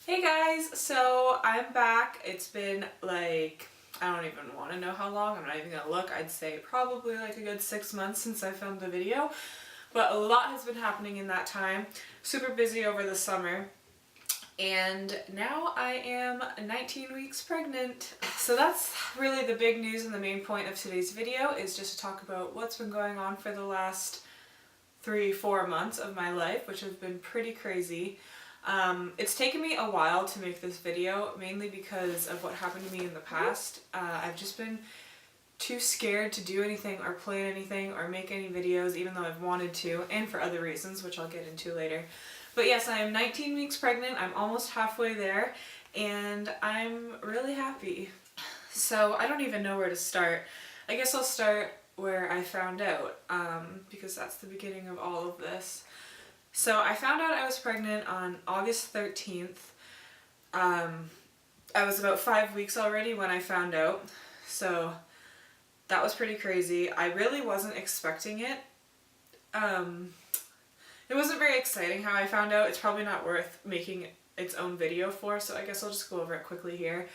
Hey guys, so I'm back. It's been like, I don't even want to know how long. I'm not even gonna look. I'd say probably like a good 6 months since I filmed the video, but a lot has been happening in that time. Super busy over the summer, and now I am 19 weeks pregnant. So that's really the big news, and the main point of today's video is just to talk about what's been going on for the last 3-4 months of my life, which have been pretty crazy. It's taken me a while to make this video, mainly because of what happened to me in the past. I've just been too scared to do anything or plan anything or make any videos, even though I've wanted to, and for other reasons, which I'll get into later. But yes, I am 19 weeks pregnant. I'm almost halfway there, and I'm really happy. So I don't even know where to start. I guess I'll start where I found out, because that's the beginning of all of this. So I found out I was pregnant on August 13th. I was about 5 weeks already when I found out, so that was pretty crazy. I really wasn't expecting it. It wasn't very exciting how I found out. It's probably not worth making its own video for, so I guess I'll just go over it quickly here.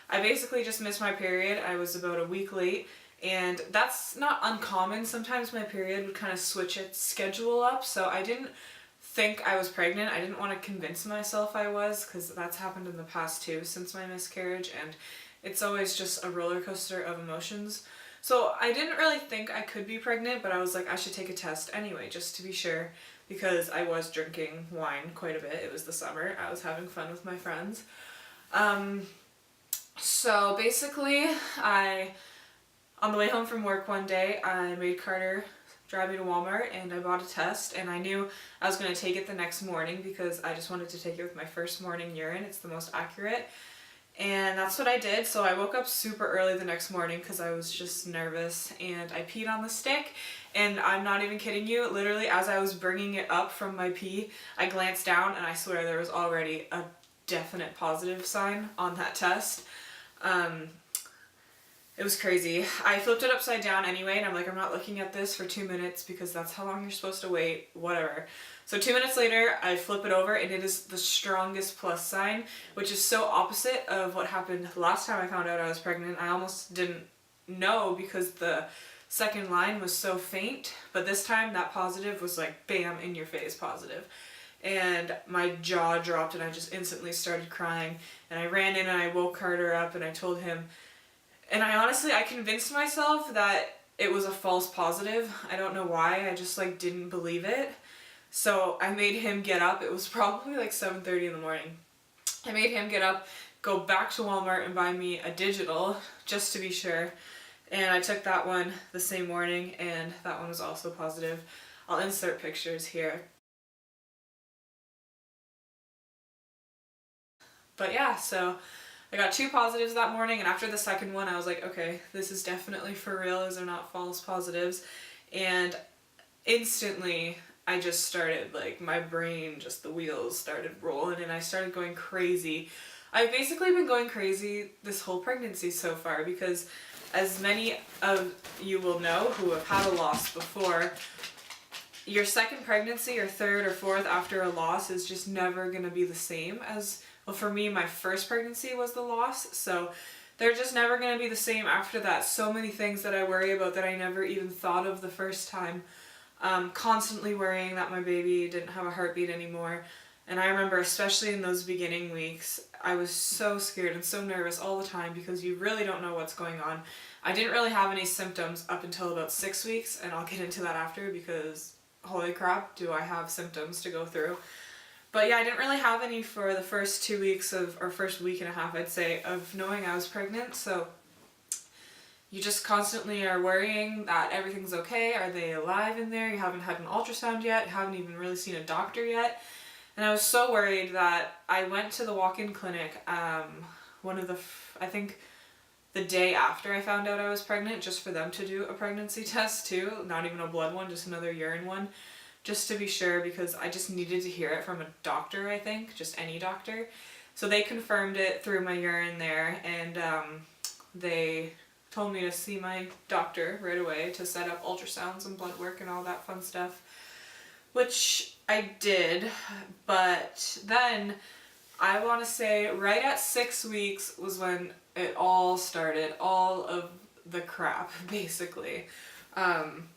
I basically just missed my period. I was about a week late, and that's not uncommon. Sometimes my period would kind of switch its schedule up, so I didn't think I was pregnant. I didn't want to convince myself I was, because that's happened in the past too since my miscarriage, and it's always just a roller coaster of emotions. So I didn't really think I could be pregnant, but I was like, I should take a test anyway, just to be sure, because I was drinking wine quite a bit. It was the summer. I was having fun with my friends. So basically, on the way home from work one day, I made Carter drive me to Walmart, and I bought a test, and I knew I was going to take it the next morning because I just wanted to take it with my first morning urine. It's the most accurate, and that's what I did. So I woke up super early the next morning because I was just nervous, and I peed on the stick, and I'm not even kidding you, literally as I was bringing it up from my pee, I glanced down, and I swear there was already a definite positive sign on that test. It was crazy. I flipped it upside down anyway, and I'm like, I'm not looking at this for 2 minutes because that's how long you're supposed to wait, whatever. So 2 minutes later, I flip it over, and it is the strongest plus sign, which is so opposite of what happened last time I found out I was pregnant. I almost didn't know because the second line was so faint, but this time that positive was like, bam, in your face positive. And my jaw dropped, and I just instantly started crying, and I ran in and I woke Carter up, and I told him. And I convinced myself that it was a false positive. I don't know why, I just like didn't believe it. So I made him get up. It was probably like 7:30 in the morning. I made him get up, go back to Walmart and buy me a digital, just to be sure. And I took that one the same morning, and that one was also positive. I'll insert pictures here. But yeah, so I got 2 positives that morning, and after the second one I was like, okay, this is definitely for real. These are not false positives. And instantly I just started, like, my brain, just the wheels started rolling, and I started going crazy. I've basically been going crazy this whole pregnancy so far because, as many of you will know who have had a loss before, your second pregnancy or third or fourth after a loss is just never going to be the same as, well, for me, my first pregnancy was the loss, so they're just never going to be the same after that. So many things that I worry about that I never even thought of the first time. Constantly worrying that my baby didn't have a heartbeat anymore. And I remember, especially in those beginning weeks, I was so scared and so nervous all the time because you really don't know what's going on. I didn't really have any symptoms up until about 6 weeks, and I'll get into that after because holy crap, do I have symptoms to go through. But yeah, I didn't really have any for the first 2 weeks or first week and a half, I'd say, of knowing I was pregnant. So you just constantly are worrying that everything's okay. Are they alive in there? You haven't had an ultrasound yet. You haven't even really seen a doctor yet. And I was so worried that I went to the walk-in clinic, I think the day after I found out I was pregnant, just for them to do a pregnancy test too. Not even a blood one, just another urine one. Just to be sure, because I just needed to hear it from a doctor, I think, just any doctor. So they confirmed it through my urine there, and they told me to see my doctor right away to set up ultrasounds and blood work and all that fun stuff, which I did. But then I want to say right at 6 weeks was when it all started, all of the crap, basically. Um,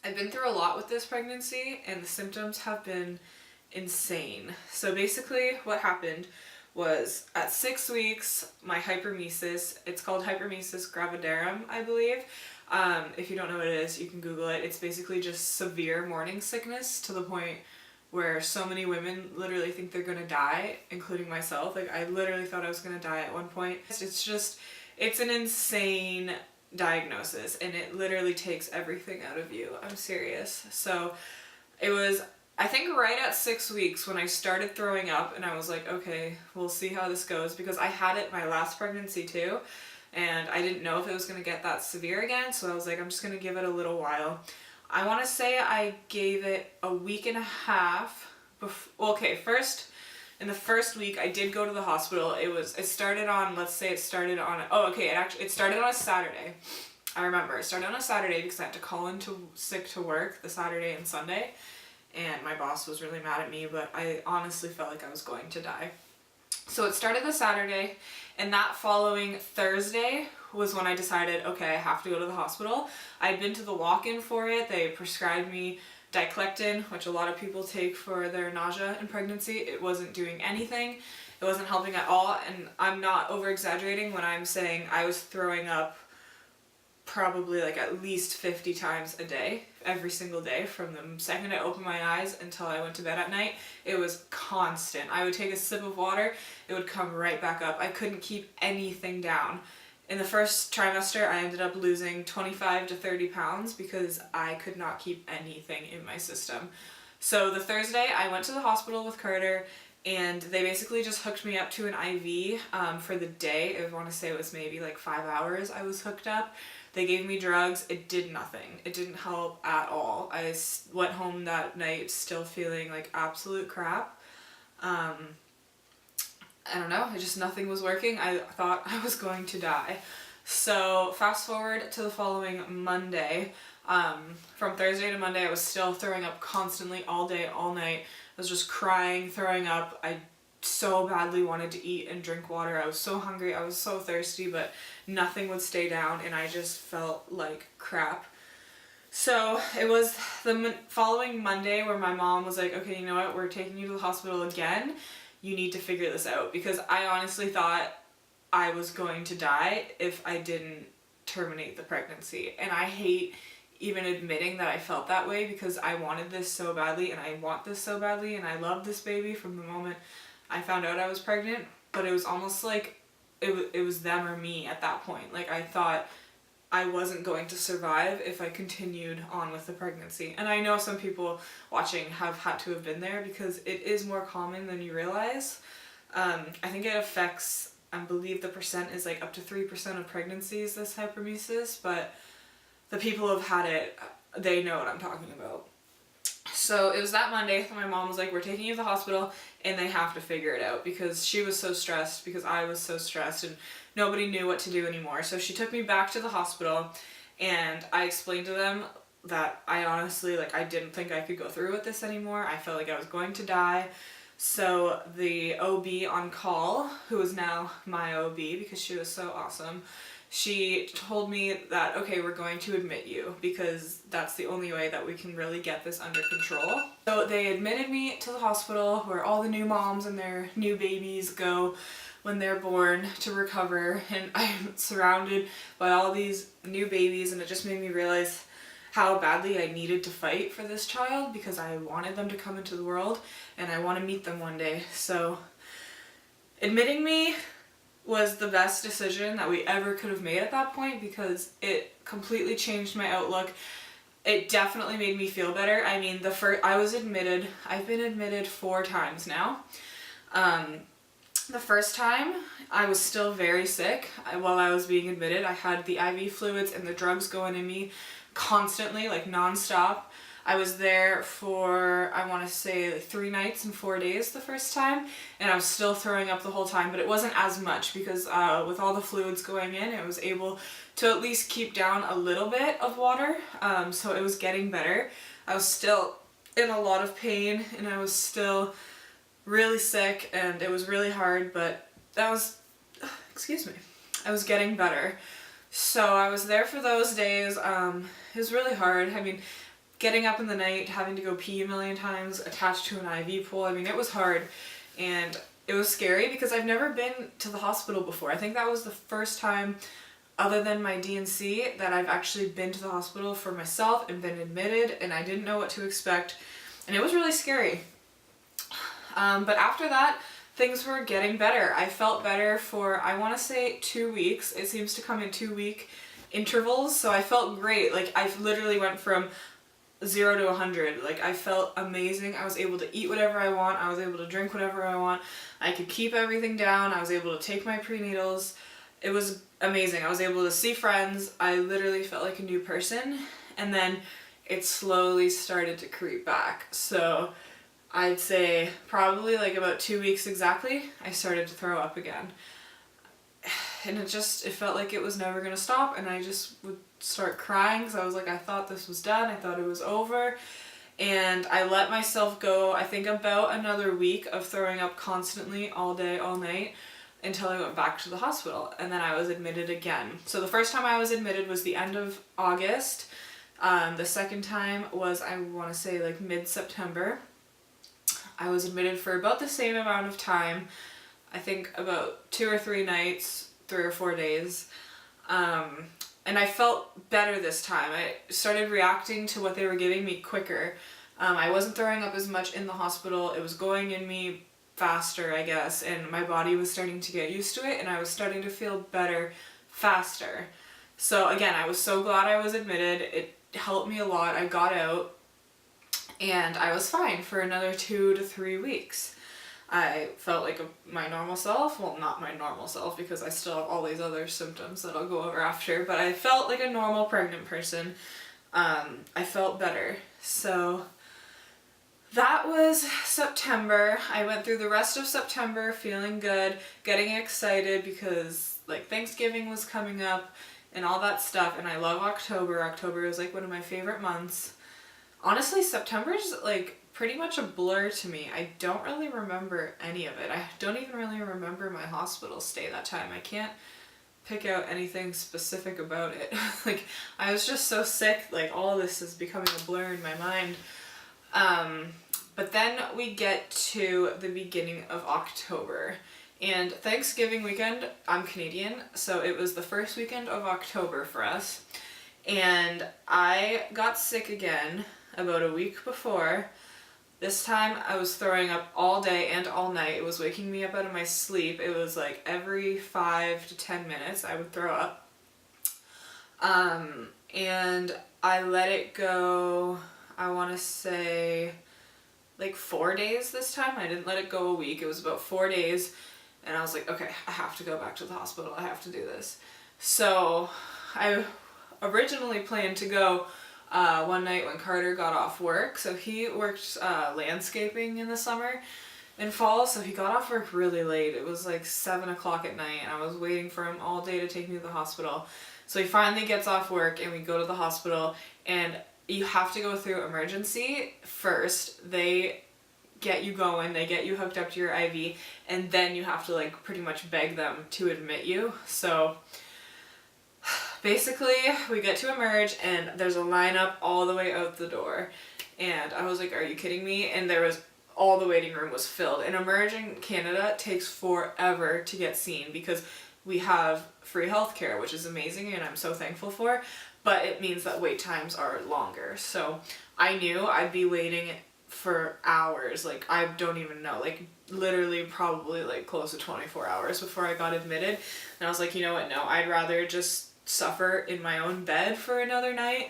I've been through a lot with this pregnancy, and the symptoms have been insane. So basically what happened was at 6 weeks, my hypermesis, it's called hypermesis gravidarum, I believe. If you don't know what it is, you can Google it. It's basically just severe morning sickness to the point where so many women literally think they're gonna die, including myself. Like, I literally thought I was gonna die at one point. It's an insane diagnosis, and it literally takes everything out of you. I'm serious. So it was, I think, right at 6 weeks when I started throwing up, and I was like, okay, we'll see how this goes, because I had it my last pregnancy too, and I didn't know if it was going to get that severe again, so I was like, I'm just going to give it a little while. I want to say I gave it a week and a half before, okay, first, in the first week, I did go to the hospital. It started on, let's say it started on, it started on a Saturday. I remember, it started on a Saturday because I had to call in sick to work the Saturday and Sunday, and my boss was really mad at me, but I honestly felt like I was going to die. So it started the Saturday, and that following Thursday was when I decided, okay, I have to go to the hospital. I'd been to the walk-in for it. They prescribed me diclectin, which a lot of people take for their nausea in pregnancy. It wasn't doing anything. It wasn't helping at all, and I'm not over-exaggerating when I'm saying I was throwing up probably like at least 50 times a day, every single day, from the second I opened my eyes until I went to bed at night. It was constant. I would take a sip of water, it would come right back up. I couldn't keep anything down. In the first trimester, I ended up losing 25 to 30 pounds because I could not keep anything in my system. So the Thursday, I went to the hospital with Carter, and they basically just hooked me up to an IV for the day. I want to say it was maybe like 5 hours I was hooked up. They gave me drugs. It did nothing. It didn't help at all. I went home that night still feeling like absolute crap. I don't know. Nothing was working. I thought I was going to die. So fast forward to the following Monday. From Thursday to Monday, I was still throwing up constantly all day, all night. I was just crying, throwing up. I so badly wanted to eat and drink water. I was so hungry, I was so thirsty, but nothing would stay down, and I just felt like crap. So it was the following Monday where my mom was like, okay, you know what, we're taking you to the hospital again. You need to figure this out, because I honestly thought I was going to die if I didn't terminate the pregnancy. And I hate even admitting that I felt that way, because I wanted this so badly, and I want this so badly, and I love this baby from the moment I found out I was pregnant. But it was almost like it was them or me at that point. Like, I thought I wasn't going to survive if I continued on with the pregnancy. And I know some people watching have had to have been there, because it is more common than you realize. I think it affects, I believe the percent is like up to 3% of pregnancies, this hypermesis, but the people who have had it, they know what I'm talking about. So it was that Monday that my mom was like, we're taking you to the hospital, and they have to figure it out, because she was so stressed, because I was so stressed, and nobody knew what to do anymore. So she took me back to the hospital, and I explained to them that I honestly, like, I didn't think I could go through with this anymore. I felt like I was going to die. So the OB on call, who is now my OB because she was so awesome, she told me that, okay, we're going to admit you, because that's the only way that we can really get this under control. So they admitted me to the hospital where all the new moms and their new babies go when they're born to recover, and I'm surrounded by all these new babies, and it just made me realize how badly I needed to fight for this child, because I wanted them to come into the world and I want to meet them one day. So admitting me was the best decision that we ever could have made at that point, because it completely changed my outlook. It definitely made me feel better. I mean, I've been admitted 4 times now. The first time, I was still very sick. While I was being admitted, I had the IV fluids and the drugs going in me constantly, like non-stop. I was there for, I want to say, like 3 nights and 4 days the first time, and I was still throwing up the whole time, but it wasn't as much, because with all the fluids going in, I was able to at least keep down a little bit of water, so it was getting better. I was still in a lot of pain, and I was still really sick and it was really hard, but that was, excuse me, I was getting better. So I was there for those days. It was really hard. I mean, getting up in the night, having to go pee a million times, attached to an IV pool. I mean, it was hard and it was scary because I've never been to the hospital before. I think that was the first time, other than my D&C, that I've actually been to the hospital for myself and been admitted, and I didn't know what to expect, and it was really scary. But after that, things were getting better. I felt better for, I want to say, 2 weeks. It seems to come in 2-week intervals, so I felt great. Like, I literally went from 0 to 100. Like, I felt amazing. I was able to eat whatever I want. I was able to drink whatever I want. I could keep everything down. I was able to take my prenatals. It was amazing. I was able to see friends. I literally felt like a new person. And then it slowly started to creep back. So I'd say probably like about 2 weeks exactly, I started to throw up again. And it felt like it was never going to stop, and I just would start crying because I was like, I thought this was done, I thought it was over. And I let myself go, I think about another week of throwing up constantly all day, all night, until I went back to the hospital, and then I was admitted again. So the first time I was admitted was the end of August. The second time was, I want to say, like mid-September. I was admitted for about the same amount of time. I think about 2 or 3 nights, 3 or 4 days. And I felt better this time. I started reacting to what they were giving me quicker. I wasn't throwing up as much in the hospital. It was going in me faster, I guess, and my body was starting to get used to it, and I was starting to feel better faster. So again, I was so glad I was admitted. It helped me a lot. I got out, and I was fine for another 2 to 3 weeks. I felt like my normal self. Well, not my normal self, because I still have all these other symptoms that I'll go over after, but I felt like a normal pregnant person. I felt better. So that was September. I went through the rest of September feeling good, getting excited because like Thanksgiving was coming up and all that stuff, and I love October. October is like one of my favorite months. Honestly, September's like pretty much a blur to me. I don't really remember any of it. I don't even really remember my hospital stay that time. I can't pick out anything specific about it. Like, I was just so sick, like all this is becoming a blur in my mind. But then we get to the beginning of October, and Thanksgiving weekend, I'm Canadian, so it was the first weekend of October for us, and I got sick again about a week before. This time I was throwing up all day and all night. It was waking me up out of my sleep. It was like every 5 to 10 minutes I would throw up. And I let it go, I want to say, like 4 days this time. I didn't let it go a week. It was about 4 days. And I was like, okay, I have to go back to the hospital. I have to do this. So I originally planned to go one night when Carter got off work. So he worked landscaping in the summer and fall, so he got off work really late. It was like 7 o'clock at night, and I was waiting for him all day to take me to the hospital. So he finally gets off work, and we go to the hospital, and you have to go through emergency first. They get you going, they get you hooked up to your IV, and then you have to like pretty much beg them to admit you. So basically, we get to emerge, and there's a lineup all the way out the door. And I was like, are you kidding me? And all the waiting room was filled. And emerge in Canada takes forever to get seen because we have free healthcare, which is amazing and I'm so thankful for, but it means that wait times are longer. So I knew I'd be waiting for hours. Like, I don't even know, like literally probably like close to 24 hours before I got admitted. And I was like, you know what? No, I'd rather just suffer in my own bed for another night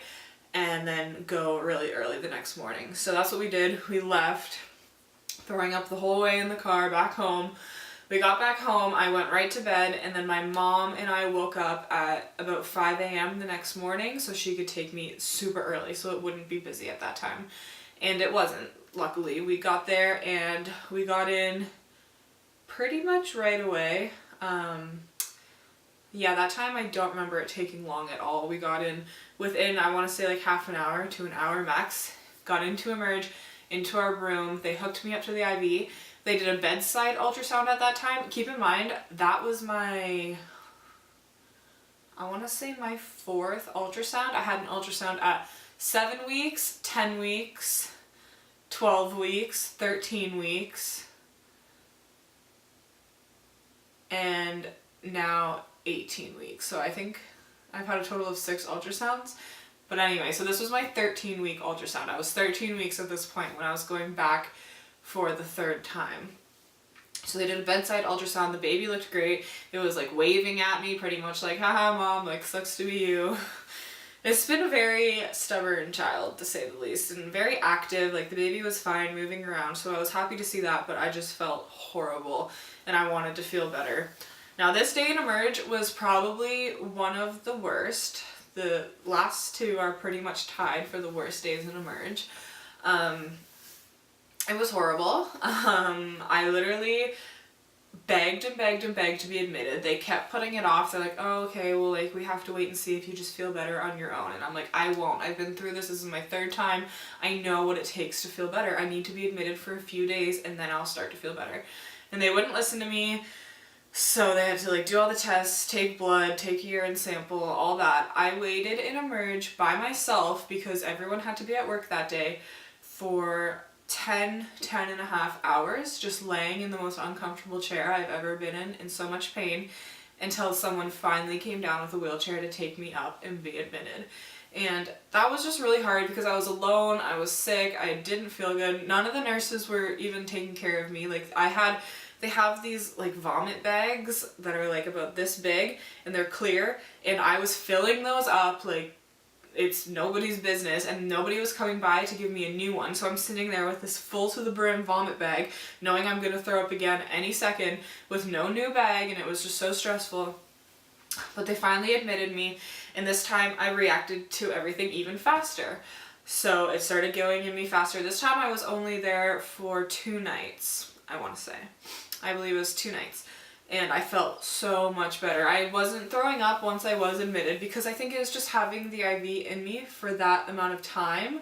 and then go really early the next morning. So that's what we did. We left, throwing up the whole way in the car back home. We got back home, I went right to bed, and then my mom and I woke up at about 5 a.m. the next morning so she could take me super early so it wouldn't be busy at that time. And it wasn't, luckily. We got there and we got in pretty much right away. Yeah, that time I don't remember it taking long at all. We got in within, I want to say like half an hour to an hour max. Got into emerge, into our room. They hooked me up to the IV. They did a bedside ultrasound at that time. Keep in mind, that was I want to say my 4th ultrasound. I had an ultrasound at 7 weeks, 10 weeks, 12 weeks, 13 weeks, and now 18 weeks. So I think I've had a total of 6 ultrasounds. But anyway, so this was my 13-week ultrasound. I was 13 weeks at this point when I was going back for the 3rd time. So they did a bedside ultrasound. The baby looked great. It was like waving at me pretty much like, haha mom, like sucks to be you. It's been a very stubborn child, to say the least, and very active. Like the baby was fine moving around, so I was happy to see that, but I just felt horrible and I wanted to feel better. Now this day in Emerge was probably one of the worst. The last 2 are pretty much tied for the worst days in Emerge. It was horrible. I literally begged and begged and begged to be admitted. They kept putting it off. They're like, oh, okay, well, like, we have to wait and see if you just feel better on your own. And I'm like, I won't. I've been through this. This is my 3rd time. I know what it takes to feel better. I need to be admitted for a few days and then I'll start to feel better. And they wouldn't listen to me. So they had to like do all the tests, take blood, take a urine sample, all that. I waited in Emerge by myself because everyone had to be at work that day for 10 and a half hours, just laying in the most uncomfortable chair I've ever been in so much pain, until someone finally came down with a wheelchair to take me up and be admitted. And that was just really hard because I was alone, I was sick, I didn't feel good. None of the nurses were even taking care of me. Like they have these like vomit bags that are like about this big and they're clear, and I was filling those up like it's nobody's business, and nobody was coming by to give me a new one. So I'm sitting there with this full to the brim vomit bag, knowing I'm gonna throw up again any second, with no new bag, and it was just so stressful. But they finally admitted me, and this time I reacted to everything even faster. So it started going in me faster. This time I was only there for 2 nights, I want to say. I believe it was 2 nights. And I felt so much better. I wasn't throwing up once I was admitted because I think it was just having the IV in me for that amount of time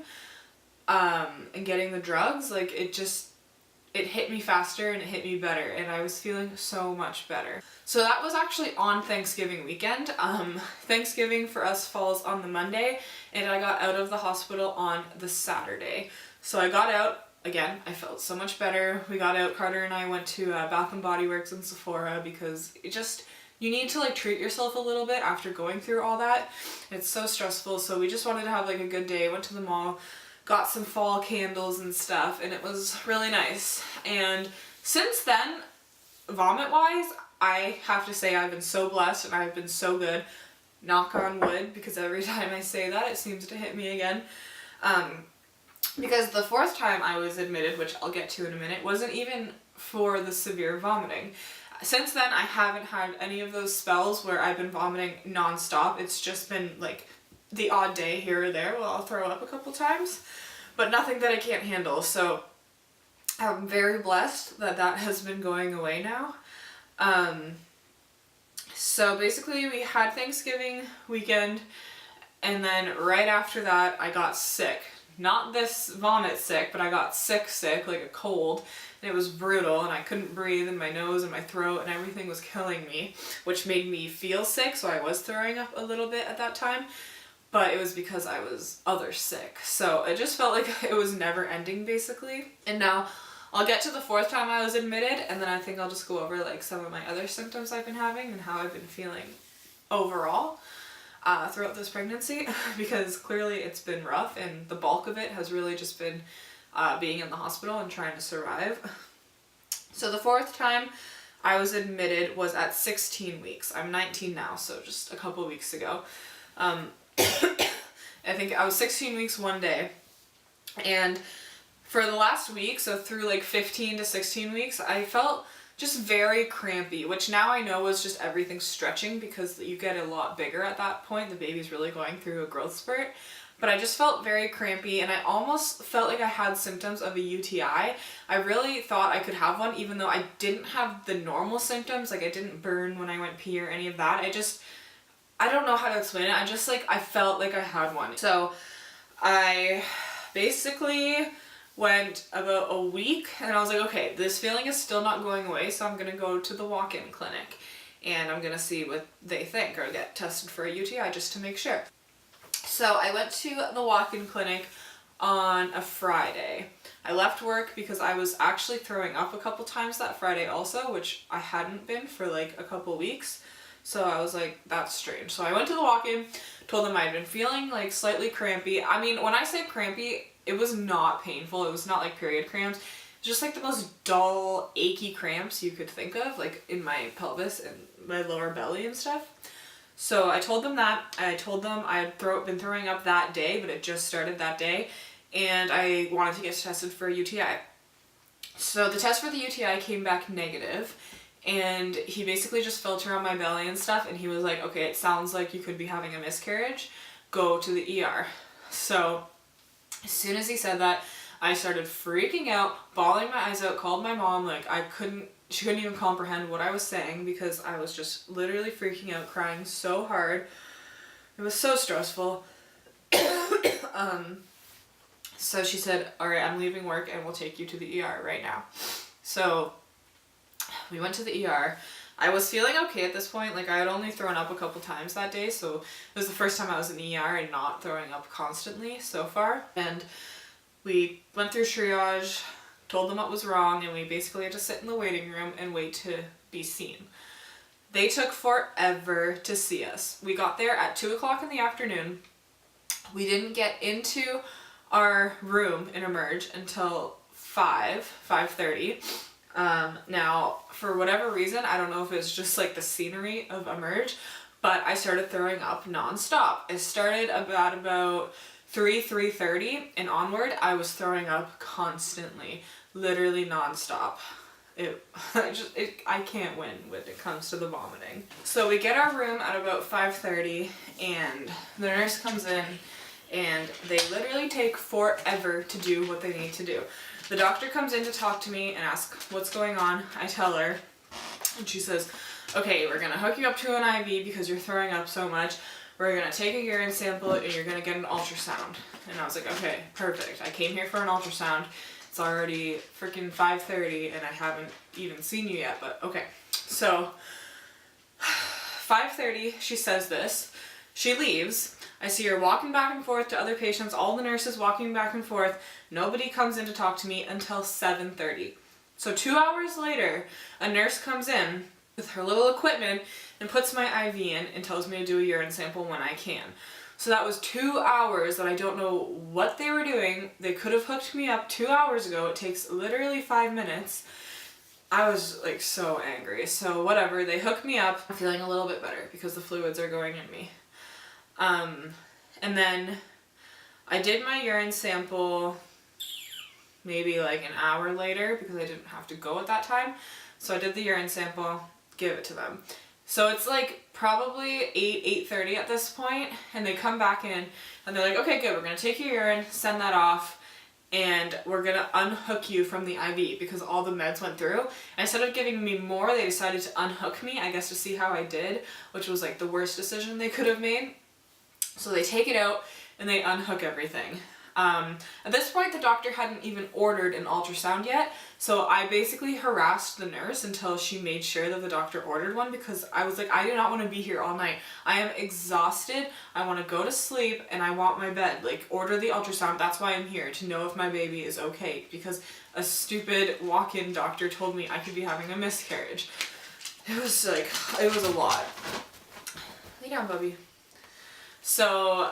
and getting the drugs. Like it hit me faster and it hit me better, and I was feeling so much better. So that was actually on Thanksgiving weekend. Thanksgiving for us falls on the Monday, and I got out of the hospital on the Saturday. So I got out. Again, I felt so much better. We got out, Carter and I went to Bath & Body Works and Sephora because you need to like treat yourself a little bit after going through all that. It's so stressful, so we just wanted to have like a good day. Went to the mall, got some fall candles and stuff, and it was really nice. And since then, vomit-wise, I have to say I've been so blessed and I've been so good. Knock on wood, because every time I say that, it seems to hit me again. Because the 4th time I was admitted, which I'll get to in a minute, wasn't even for the severe vomiting. Since then, I haven't had any of those spells where I've been vomiting nonstop. It's just been like the odd day here or there where I'll throw up a couple times, but nothing that I can't handle. So I'm very blessed that that has been going away now. So basically we had Thanksgiving weekend, and then right after that I got sick. Not this vomit sick, but I got sick, like a cold, and it was brutal, and I couldn't breathe, and my nose and my throat and everything was killing me, which made me feel sick, so I was throwing up a little bit at that time, but it was because I was other sick. So it just felt like it was never ending, basically. And now I'll get to the 4th time I was admitted, and then I think I'll just go over like some of my other symptoms I've been having and how I've been feeling overall throughout this pregnancy, because clearly it's been rough, and the bulk of it has really just been being in the hospital and trying to survive. So the 4th time I was admitted was at 16 weeks. I'm 19 now, so just a couple weeks ago. I think I was 16 weeks one day, and for the last week, so through like 15 to 16 weeks, I felt just very crampy, which now I know was just everything stretching, because you get a lot bigger at that point. The baby's really going through a growth spurt. But I just felt very crampy, and I almost felt like I had symptoms of a UTI. I really thought I could have one, even though I didn't have the normal symptoms. Like I didn't burn when I went pee or any of that. I don't know how to explain it. I felt like I had one. So I basically Went about a week and I was like, okay, this feeling is still not going away, so I'm gonna go to the walk-in clinic and I'm gonna see what they think or get tested for a UTI just to make sure. So I went to the walk-in clinic on a Friday. I left work because I was actually throwing up a couple times that Friday also, which I hadn't been for like a couple weeks. So I was like, that's strange. So I went to the walk-in, told them I'd been feeling like slightly crampy. I mean, when I say crampy, it was not painful. It was not like period cramps. It was just like the most dull, achy cramps you could think of, like in my pelvis and my lower belly and stuff. So I told them that. I told them I had been throwing up that day, but it just started that day. And I wanted to get tested for a UTI. So the test for the UTI came back negative. And he basically just felt around my belly and stuff. And he was like, okay, it sounds like you could be having a miscarriage. Go to the ER. So as soon as he said that, I started freaking out, bawling my eyes out, called my mom. Like she couldn't even comprehend what I was saying because I was just literally freaking out, crying so hard. It was so stressful. So she said, all right, I'm leaving work and we'll take you to the ER right now. So we went to the ER. I was feeling okay at this point. Like I had only thrown up a couple times that day, so it was the first time I was in the ER and not throwing up constantly so far. And we went through triage, told them what was wrong, and we basically had to sit in the waiting room and wait to be seen. They took forever to see us. We got there at 2 o'clock in the afternoon. We didn't get into our room in Emerge until 5:30. Now, for whatever reason, I don't know if it's just like the scenery of Emerge, but I started throwing up nonstop. It started about 3:30 and onward, I was throwing up constantly, literally nonstop. I can't win when it comes to the vomiting. So we get our room at about 5:30 and the nurse comes in and they literally take forever to do what they need to do. The doctor comes in to talk to me and ask what's going on. I tell her and she says, okay, we're gonna hook you up to an IV because you're throwing up so much. We're gonna take a urine sample and you're gonna get an ultrasound. And I was like, okay, perfect. I came here for an ultrasound. It's already freaking 5:30 and I haven't even seen you yet, but okay. So 5:30, she says this. She leaves. I see her walking back and forth to other patients, all the nurses walking back and forth. Nobody comes in to talk to me until 7:30. So 2 hours later, a nurse comes in with her little equipment and puts my IV in and tells me to do a urine sample when I can. So that was 2 hours that I don't know what they were doing. They could have hooked me up 2 hours ago. It takes literally 5 minutes. I was like so angry. So whatever, they hooked me up. I'm feeling a little bit better because the fluids are going in me. And then I did my urine sample maybe like an hour later because I didn't have to go at that time. So I did the urine sample, give it to them. So it's like probably 8:30 at this point, and they come back in and they're like, okay, good, we're gonna take your urine, send that off, and we're gonna unhook you from the IV because all the meds went through. And instead of giving me more, they decided to unhook me, I guess to see how I did, which was like the worst decision they could have made. So they take it out and they unhook everything. At this point, the doctor hadn't even ordered an ultrasound yet, so I basically harassed the nurse until she made sure that the doctor ordered one because I was like, I do not want to be here all night. I am exhausted, I want to go to sleep, and I want my bed. Like, order the ultrasound, that's why I'm here, to know if my baby is okay, because a stupid walk-in doctor told me I could be having a miscarriage. It was like, it was a lot. Lay down, Bubby. So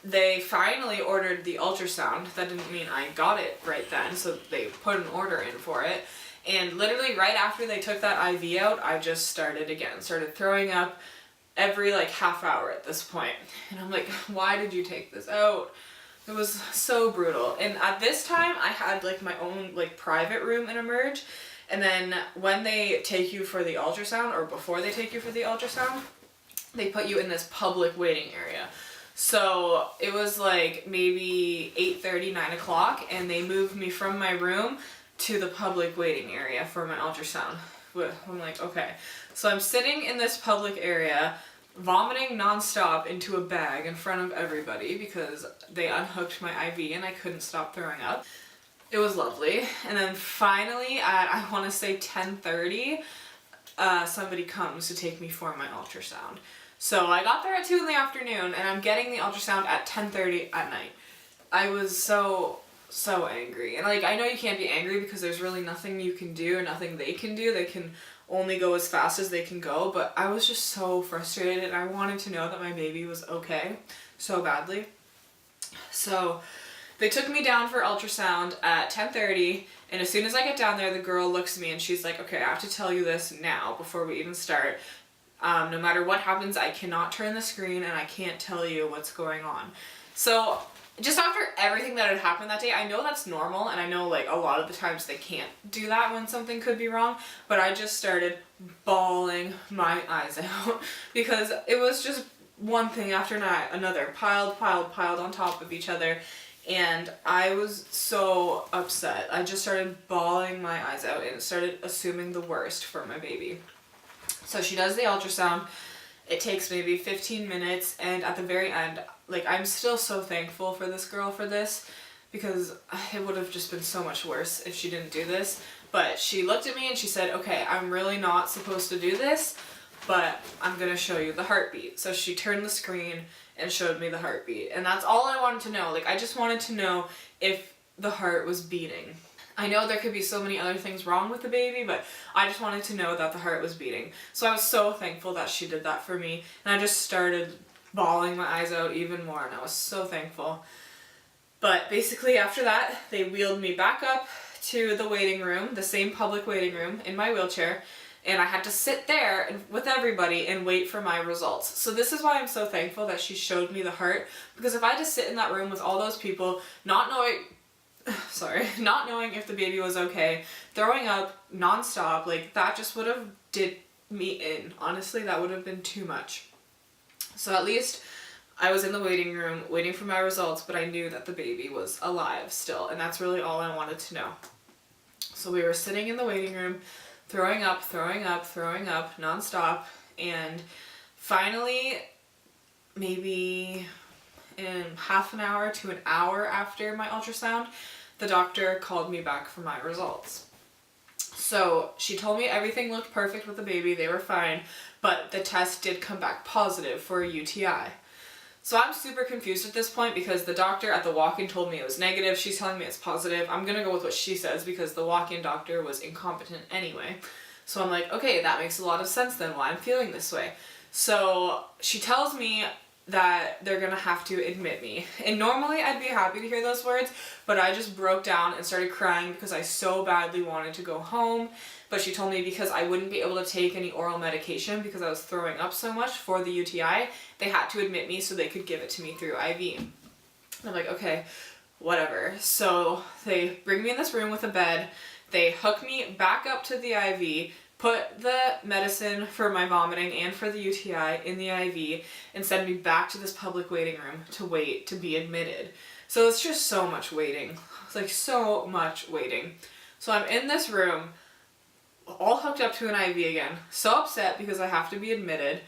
they finally ordered the ultrasound. That didn't mean I got it right then, so they put an order in for it. And literally right after they took that IV out, I just started throwing up every like half hour at this point. And I'm like, why did you take this out? It was so brutal. And at this time, I had like my own like private room in Emerge. And then when they take you for the ultrasound, or before they take you for the ultrasound, they put you in this public waiting area. So it was like maybe 8:30, 9 o'clock, and they moved me from my room to the public waiting area for my ultrasound. I'm like, okay. So I'm sitting in this public area, vomiting nonstop into a bag in front of everybody because they unhooked my IV and I couldn't stop throwing up. It was lovely. And then finally at, I want to say 10:30, somebody comes to take me for my ultrasound. So I got there at 2 in the afternoon and I'm getting the ultrasound at 10:30 at night. I was so angry. And like, I know you can't be angry because there's really nothing you can do, nothing they can do. They can only go as fast as they can go, but I was just so frustrated and I wanted to know that my baby was okay so badly. So they took me down for ultrasound at 10:30, and as soon as I get down there, the girl looks at me and she's like, okay, I have to tell you this now before we even start. No matter what happens, I cannot turn the screen and I can't tell you what's going on. So just after everything that had happened that day, I know that's normal, and I know like a lot of the times they can't do that when something could be wrong, but I just started bawling my eyes out because it was just one thing after another, piled on top of each other, and I was so upset. I just started bawling my eyes out and started assuming the worst for my baby. So she does the ultrasound. It takes maybe 15 minutes, and at the very end, like, I'm still so thankful for this girl for this, because it would have just been so much worse if she didn't do this. But she looked at me and she said, okay, I'm really not supposed to do this, but I'm gonna show you the heartbeat. So she turned the screen and showed me the heartbeat, and that's all I wanted to know. Like, I just wanted to know if the heart was beating. I know there could be so many other things wrong with the baby, but I just wanted to know that the heart was beating. So I was so thankful that she did that for me, and I just started bawling my eyes out even more, and I was so thankful. But basically after that, they wheeled me back up to the waiting room, the same public waiting room, in my wheelchair, and I had to sit there with everybody and wait for my results. So this is why I'm so thankful that she showed me the heart, because if I had to sit in that room with all those people, not knowing if the baby was okay, throwing up nonstop, like, that just would have did me in. Honestly, that would have been too much. So at least I was in the waiting room waiting for my results, but I knew that the baby was alive still, and that's really all I wanted to know. So we were sitting in the waiting room, throwing up nonstop, and finally, maybe in half an hour to an hour after my ultrasound, the doctor called me back for my results. So she told me everything looked perfect with the baby, they were fine, but the test did come back positive for a UTI. So I'm super confused at this point because the doctor at the walk-in told me it was negative. She's telling me it's positive. I'm gonna go with what she says because the walk-in doctor was incompetent anyway. So I'm like, okay, that makes a lot of sense then why I'm feeling this way. So she tells me that they're gonna have to admit me. And normally I'd be happy to hear those words, but I just broke down and started crying because I so badly wanted to go home. But she told me because I wouldn't be able to take any oral medication because I was throwing up so much for the UTI, they had to admit me so they could give it to me through IV. And I'm like, okay, whatever. So they bring me in this room with a bed, they hook me back up to the IV, put the medicine for my vomiting and for the UTI in the IV, and send me back to this public waiting room to wait to be admitted. So it's just so much waiting. It's like so much waiting. So I'm in this room, all hooked up to an IV again, so upset because I have to be admitted,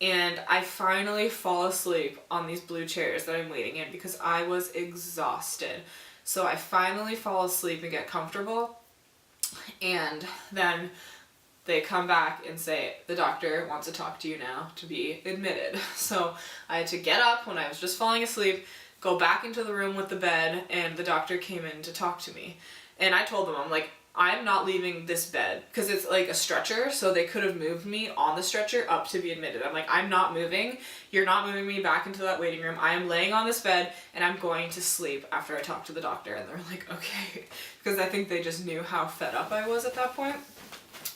and I finally fall asleep on these blue chairs that I'm waiting in because I was exhausted. So I finally fall asleep and get comfortable, and then they come back and say, the doctor wants to talk to you now to be admitted. So I had to get up when I was just falling asleep, go back into the room with the bed, and the doctor came in to talk to me. And I told them, I'm like, I'm not leaving this bed, because it's like a stretcher, so they could have moved me on the stretcher up to be admitted. I'm like, I'm not moving. You're not moving me back into that waiting room. I am laying on this bed, and I'm going to sleep after I talk to the doctor. And they're like, okay, because I think they just knew how fed up I was at that point.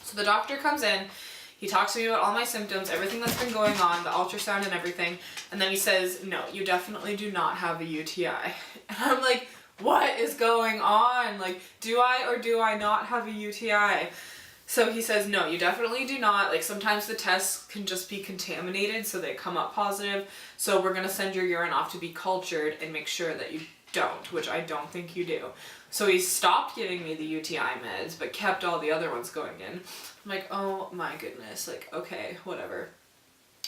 So the doctor comes in, he talks to me about all my symptoms, everything that's been going on, the ultrasound and everything, and then he says, no, you definitely do not have a UTI. And I'm like, what is going on? Like, do I or do I not have a UTI? So he says, no, you definitely do not. Like, sometimes the tests can just be contaminated, so they come up positive. So we're gonna send your urine off to be cultured and make sure that you don't, which I don't think you do. So he stopped giving me the UTI meds, but kept all the other ones going in. I'm like, oh my goodness, like, okay, whatever.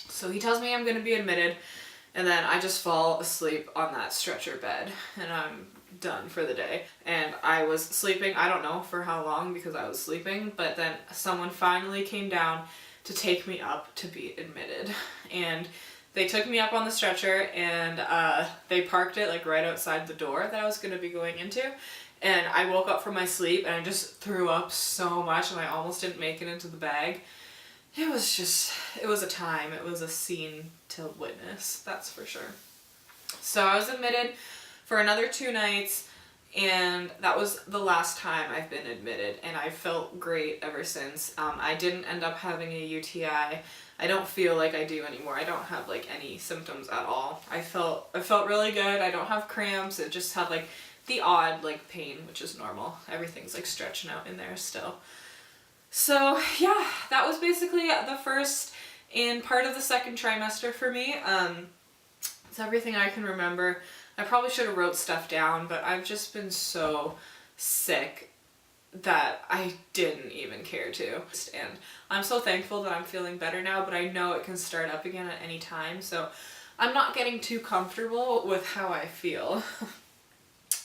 So he tells me I'm gonna be admitted, and then I just fall asleep on that stretcher bed, and I'm done for the day. And I was sleeping, I don't know for how long because I was sleeping, but then someone finally came down to take me up to be admitted. And they took me up on the stretcher and they parked it like right outside the door that I was going to be going into. And I woke up from my sleep and I just threw up so much and I almost didn't make it into the bag. It was a time. It was a scene to witness, that's for sure. So I was admitted for another 2 nights, and that was the last time I've been admitted, and I felt great ever since. I didn't end up having a UTI. I don't feel like I do anymore. I don't have like any symptoms at all. I felt really good. I don't have cramps. It just had like the odd like pain, which is normal. Everything's like stretching out in there still. So yeah, that was basically the first and part of the second trimester for me. It's everything I can remember. I probably should have wrote stuff down, but I've just been so sick that I didn't even care to. And I'm so thankful that I'm feeling better now, but I know it can start up again at any time, so I'm not getting too comfortable with how I feel.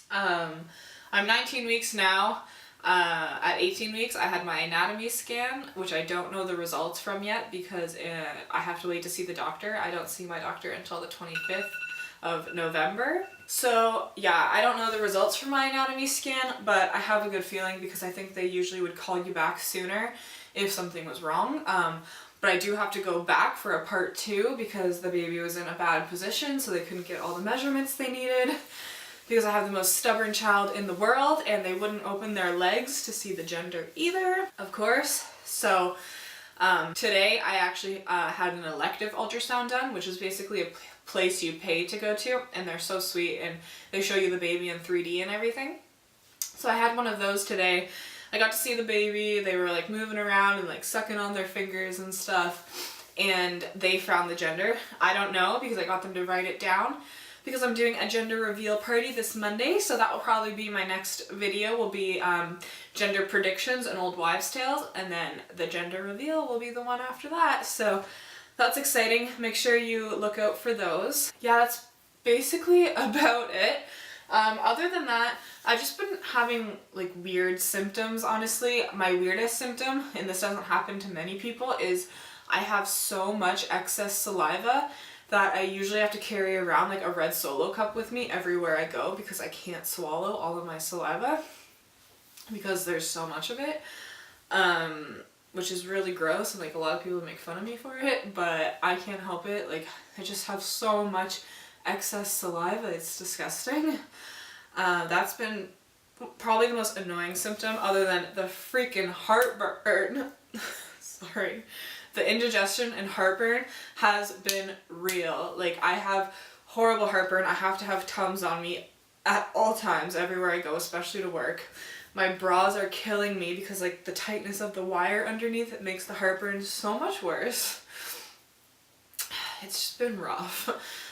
I'm 19 weeks now. At 18 weeks, I had my anatomy scan, which I don't know the results from yet because I have to wait to see the doctor. I don't see my doctor until the 25th of November. So yeah, I don't know the results from my anatomy scan, but I have a good feeling because I think they usually would call you back sooner if something was wrong. But I do have to go back for a part 2 because the baby was in a bad position, so they couldn't get all the measurements they needed. Because I have the most stubborn child in the world and they wouldn't open their legs to see the gender either, of course. So today I actually had an elective ultrasound done, which is basically a place you pay to go to, and they're so sweet and they show you the baby in 3D and everything. So I had one of those today. I got to see the baby. They were like moving around and like sucking on their fingers and stuff, and they found the gender. I don't know because I got them to write it down, because I'm doing a gender reveal party this Monday, so that will probably be my next video, will be gender predictions and old wives' tales, and then the gender reveal will be the one after that, so that's exciting. Make sure you look out for those. Yeah, that's basically about it. Other than that, I've just been having like weird symptoms, honestly. My weirdest symptom, and this doesn't happen to many people, is I have so much excess saliva that I usually have to carry around like a red Solo cup with me everywhere I go because I can't swallow all of my saliva because there's so much of it, which is really gross, and like a lot of people make fun of me for it, but I can't help it. Like I just have so much excess saliva, it's disgusting. That's been probably the most annoying symptom, other than the freaking heartburn. Sorry. The indigestion and heartburn has been real. Like I have horrible heartburn. I have to have Tums on me at all times everywhere I go, especially to work. My bras are killing me because like the tightness of the wire underneath, it makes the heartburn so much worse. It's just been rough.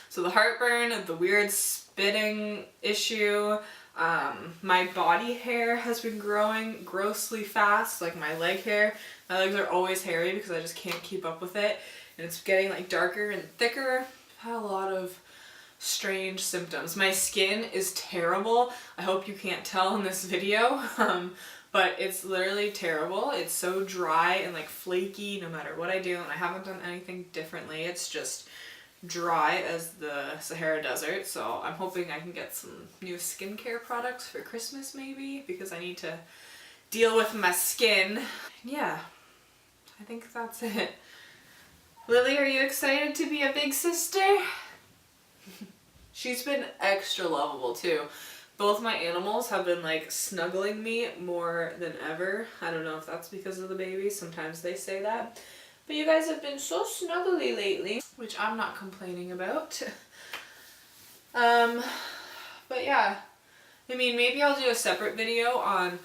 So the heartburn, the weird spitting issue, my body hair has been growing grossly fast, like my leg hair. My legs are always hairy because I just can't keep up with it, and it's getting like darker and thicker. I've had a lot of strange symptoms. My skin is terrible. I hope you can't tell in this video, but it's literally terrible. It's so dry and like flaky no matter what I do, and I haven't done anything differently. It's just dry as the Sahara Desert, so I'm hoping I can get some new skincare products for Christmas maybe, because I need to deal with my skin. Yeah, I think that's it. Lily, are you excited to be a big sister? She's been extra lovable too. Both my animals have been like snuggling me more than ever. I don't know if that's because of the baby. Sometimes they say that. But you guys have been so snuggly lately, which I'm not complaining about. But yeah, I mean, maybe I'll do a separate video on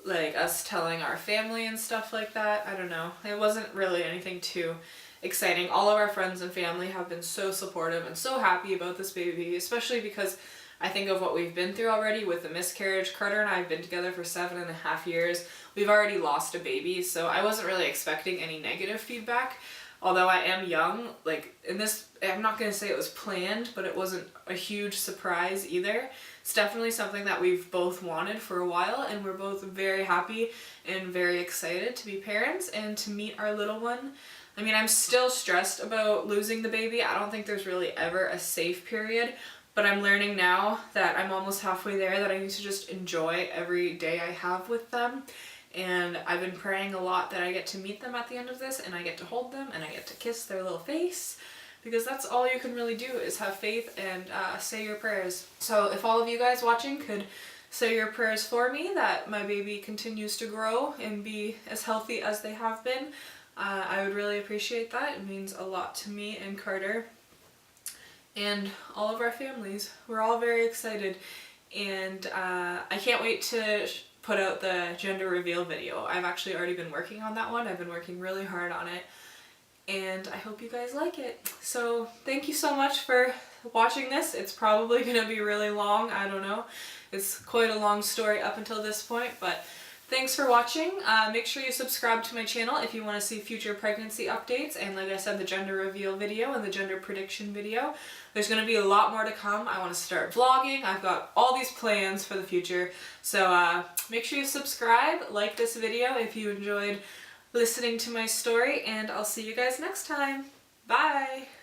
like us telling our family and stuff like that. I don't know. It wasn't really anything too exciting. All of our friends and family have been so supportive and so happy about this baby, especially because I think of what we've been through already with the miscarriage. Carter and I have been together for 7.5 years. We've already lost a baby, so I wasn't really expecting any negative feedback. Although I am young, like in this I'm not going to say it was planned, but it wasn't a huge surprise either. It's definitely something that we've both wanted for a while, and we're both very happy and very excited to be parents and to meet our little one. I mean, I'm still stressed about losing the baby. I don't think there's really ever a safe period, but I'm learning now that I'm almost halfway there, that I need to just enjoy every day I have with them. And I've been praying a lot that I get to meet them at the end of this, and I get to hold them, and I get to kiss their little face, because that's all you can really do, is have faith and say your prayers. So if all of you guys watching could say your prayers for me, that my baby continues to grow and be as healthy as they have been, I would really appreciate that. It means a lot to me and Carter and all of our families. We're all very excited, and I can't wait to put out the gender reveal video. I've actually already been working on that one. I've been working really hard on it, and I hope you guys like it. So thank you so much for watching this. It's probably going to be really long. I don't know. It's quite a long story up until this point, but thanks for watching. Make sure you subscribe to my channel if you want to see future pregnancy updates, and like I said, the gender reveal video and the gender prediction video. There's going to be a lot more to come. I want to start vlogging. I've got all these plans for the future. So make sure you subscribe, like this video if you enjoyed listening to my story, and I'll see you guys next time. Bye!